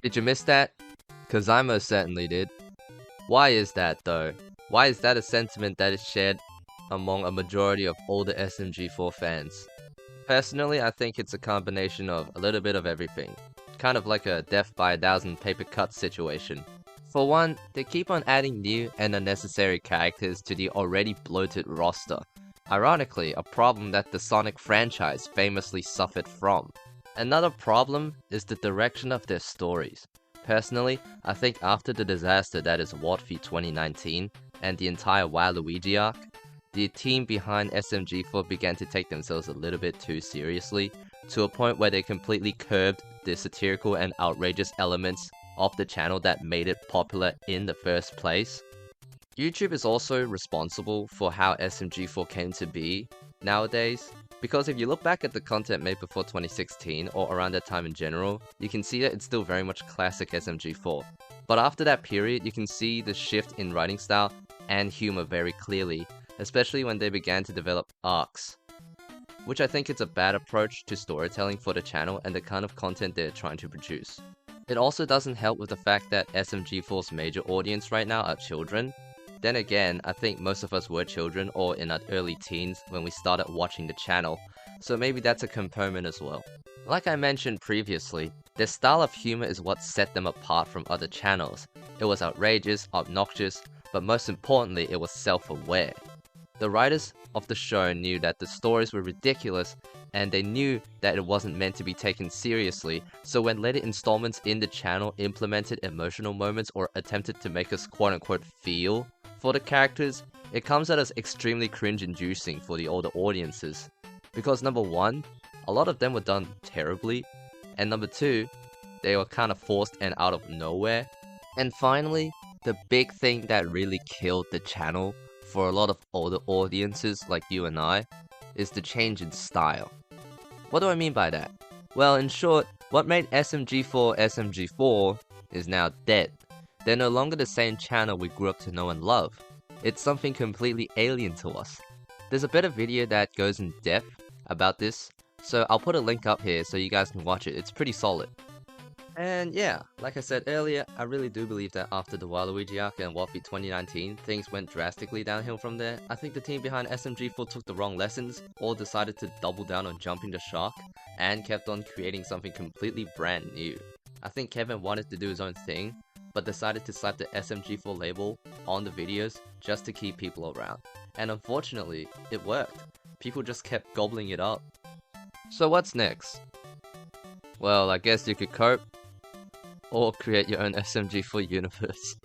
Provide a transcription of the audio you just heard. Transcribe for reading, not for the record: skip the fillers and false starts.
Did you miss that? Cause I most certainly did. Why is that though? Why is that a sentiment that is shared among a majority of older SMG4 fans? Personally, I think it's a combination of a little bit of everything. Kind of like a death by a thousand paper cuts situation. For one, they keep on adding new and unnecessary characters to the already bloated roster. Ironically, a problem that the Sonic franchise famously suffered from. Another problem is the direction of their stories. Personally, I think after the disaster that is Wartfy 2019 and the entire Waluigi arc, the team behind SMG4 began to take themselves a little bit too seriously, to a point where they completely curbed the satirical and outrageous elements of the channel that made it popular in the first place. YouTube is also responsible for how SMG4 came to be nowadays, because if you look back at the content made before 2016 or around that time in general, you can see that it's still very much classic SMG4. But after that period, you can see the shift in writing style and humor very clearly, especially when they began to develop arcs, which I think is a bad approach to storytelling for the channel and the kind of content they're trying to produce. It also doesn't help with the fact that SMG4's major audience right now are children. Then again, I think most of us were children or in our early teens when we started watching the channel, so maybe that's a component as well. Like I mentioned previously, their style of humor is what set them apart from other channels. It was outrageous, obnoxious, but most importantly, it was self-aware. The writers of the show knew that the stories were ridiculous, and they knew that it wasn't meant to be taken seriously, so when later installments in the channel implemented emotional moments or attempted to make us quote-unquote feel for the characters, it comes out as extremely cringe-inducing for the older audiences. Because number one, a lot of them were done terribly, and number two, they were kind of forced and out of nowhere. And finally, the big thing that really killed the channel for a lot of older audiences like you and I, is the change in style. What do I mean by that? Well, in short, what made SMG4 SMG4 is now dead. They're no longer the same channel we grew up to know and love. It's something completely alien to us. There's a better video that goes in depth about this, so I'll put a link up here so you guys can watch it. It's pretty solid. And yeah, like I said earlier, I really do believe that after the Waluigi arc and Wartfy 2019, things went drastically downhill from there. I think the team behind SMG4 took the wrong lessons, or decided to double down on jumping the shark, and kept on creating something completely brand new. I think Kevin wanted to do his own thing, but decided to slap the SMG4 label on the videos just to keep people around. And unfortunately, it worked. People just kept gobbling it up. So what's next? Well, I guess you could cope, or create your own SMG4 universe.